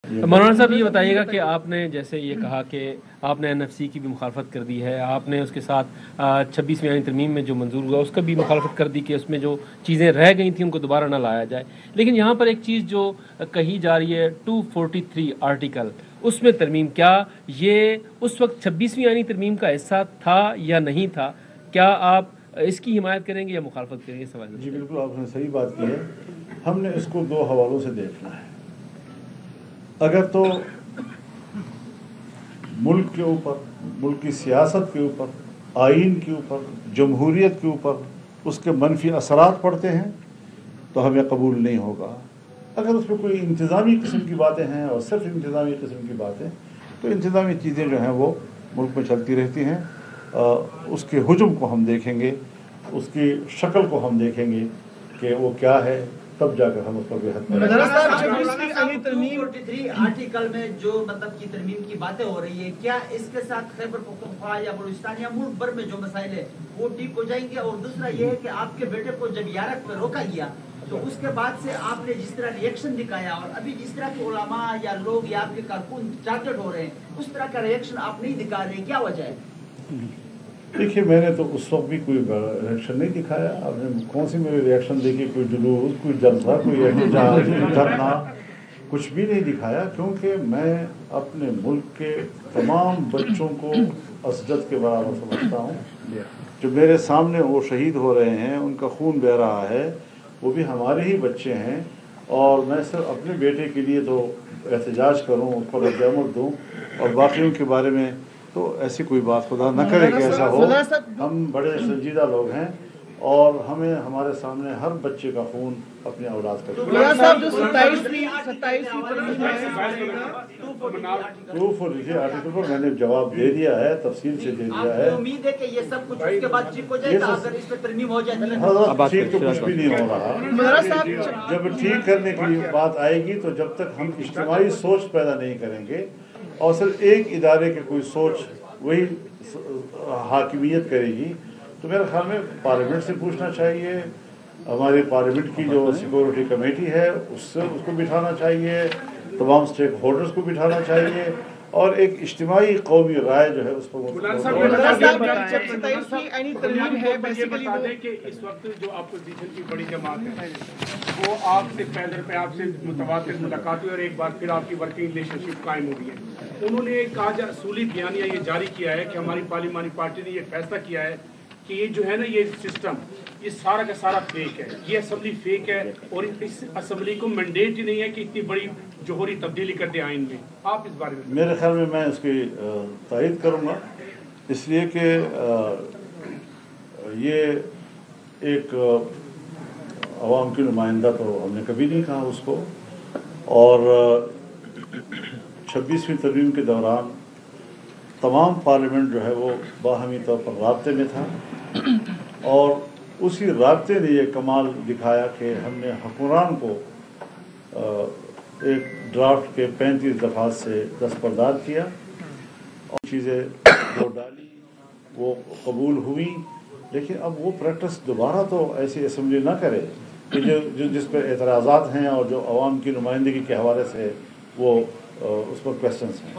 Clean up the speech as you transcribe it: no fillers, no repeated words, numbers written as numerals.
مولانا صاحب یہ بتائیے گا کہ آپ نے جیسے یہ کہا کہ آپ نے NFC کی بھی مخالفت کر دی ہے، آپ نے اس کے ساتھ 26ویں آئین ترمیم میں جو منظور ہوا اس کا بھی مخالفت کر دی کہ اس میں جو چیزیں رہ گئی تھیں ان کو دوبارہ نہ لایا جائے، لیکن یہاں پر ایک چیز جو کہی جا رہی ہے 243 آرٹیکل اس میں ترمیم، کیا یہ اس وقت 26ویں آئینی ترمیم کا حصہ تھا یا نہیں تھا؟ کیا آپ اس کی حمایت کریں گے یا مخالفت کریں گے؟ سوال جی بالکل آپ نے صحیح بات کی ہے. ہم نے اس کو دو حوالوں سے دیکھنا ہے. اگر تو ملک کے اوپر، ملک کی سیاست کے اوپر، آئین کے اوپر، جمہوریت کے اوپر اس کے منفی اثرات پڑتے ہیں تو ہمیں قبول نہیں ہوگا. اگر اس میں کوئی انتظامی قسم کی باتیں ہیں اور صرف انتظامی قسم کی باتیں، تو انتظامی چیزیں جو ہیں وہ ملک میں چلتی رہتی ہیں. اس کے حجم کو ہم دیکھیں گے، اس کی شکل کو ہم دیکھیں گے کہ وہ کیا ہے، تب جا کر ہم اس پر بحث کریں گے. آرٹیکل میں جو مطلب کی ترمیم کی باتیں ہو رہی ہے، کیا اس کے ساتھ خیبر پختونخوا یا بلوچستان یا ملک بھر میں جو مسائل ہیں وہ ٹھیک ہو جائیں گے؟ اور دوسرا یہ ہے کہ آپ کے بیٹے کو جب یارک پہ روکا گیا تو اس کے بعد سے آپ نے جس طرح ری ایکشن دکھایا، اور ابھی جس طرح کے علماء یا لوگ یا آپ کے کارکن ٹارگیٹ ہو رہے ہیں، اس طرح کا ری ایکشن آپ نہیں دکھا رہے، کیا وجہ ہے؟ دیکھیے میں نے تو اس وقت بھی کوئی ریئیکشن نہیں دکھایا. آپ نے کون سی میری ریئیکشن دیکھی؟ کوئی جلوس، کوئی جلسہ، کوئی احتجاج، دھرنا، کچھ بھی نہیں دکھایا. کیونکہ میں اپنے ملک کے تمام بچوں کو اسجد کے برابر سمجھتا ہوں. جو میرے سامنے وہ شہید ہو رہے ہیں، ان کا خون بہہ رہا ہے، وہ بھی ہمارے ہی بچے ہیں. اور میں صرف اپنے بیٹے کے لیے تو احتجاج کروں، اس پر رد عمل دوں، اور باقیوں کے بارے میں تو ایسی کوئی بات خدا نہ کرے کہ ایسا ہو. ہم بڑے سنجیدہ لوگ ہیں اور ہمیں ہمارے سامنے ہر بچے کا خون اپنی اولاد کا. 243 آرٹیکل پر میں نے جواب دے دیا ہے، تفصیل سے دے دیا ہے. امید ہے کہ یہ سب کچھ اس کے بعد ٹھیک ہو جائے گا اگر اس پہ ترمیم ہو جائے. ٹھیک تو کچھ بھی نہیں ہو رہا. جب ٹھیک کرنے کی بات آئے گی تو جب تک ہم اجتماعی سوچ پیدا نہیں کریں گے اور صرف ایک ادارے کی کوئی سوچ وہی حاکمیت کرے گی، تو میرے خیال میں پارلیمنٹ سے پوچھنا چاہیے، ہماری پارلیمنٹ کی جو سیکورٹی کمیٹی ہے اس کو بٹھانا چاہیے، تمام اسٹیک ہولڈرز کو بٹھانا چاہیے، اور ایک اجتماعی قومی رائے جو ہے اس پر کہ اس وقت جو اپوزیشن کی بڑی جماعت ہے وہ آپ سے پیدر پہ آپ سے متواتر ملاقات ہوئی اور ایک بار پھر آپ کی ورکنگ ریلیشن شپ قائم ہو گئی ہے. انہوں نے ایک آج اصولی بیانیہ یہ جاری کیا ہے کہ ہماری پارلیمانی پارٹی نے یہ فیصلہ کیا ہے کہ یہ جو ہے نا یہ سسٹم یہ سارا کا سارا فیک ہے، یہ اسمبلی فیک ہے، اور اس اسمبلی کو مینڈیٹ ہی نہیں ہے کہ اتنی بڑی جوہری تبدیلی کر دے آئین میں. آپ اس بارے میں؟ میرے خیال میں اس کی تائید کروں گا، اس لیے کہ یہ ایک عوام کی نمائندہ تو ہم نے کبھی نہیں کہا اس کو. اور 26ویں ترمیم کے دوران تمام پارلیمنٹ جو ہے وہ باہمی طور پر رابطے میں تھا، اور اسی رابطے نے یہ کمال دکھایا کہ ہم نے حکمران کو ایک ڈرافٹ کے 35 دفعات سے دستبردار کیا، اور چیزیں جو ڈالی وہ قبول ہوئی. لیکن اب وہ پریکٹس دوبارہ تو ایسی اسمبلی نہ کرے کہ جس پہ اعتراضات ہیں اور جو عوام کی نمائندگی کے حوالے سے وہ اس پر کویسچنس ہیں.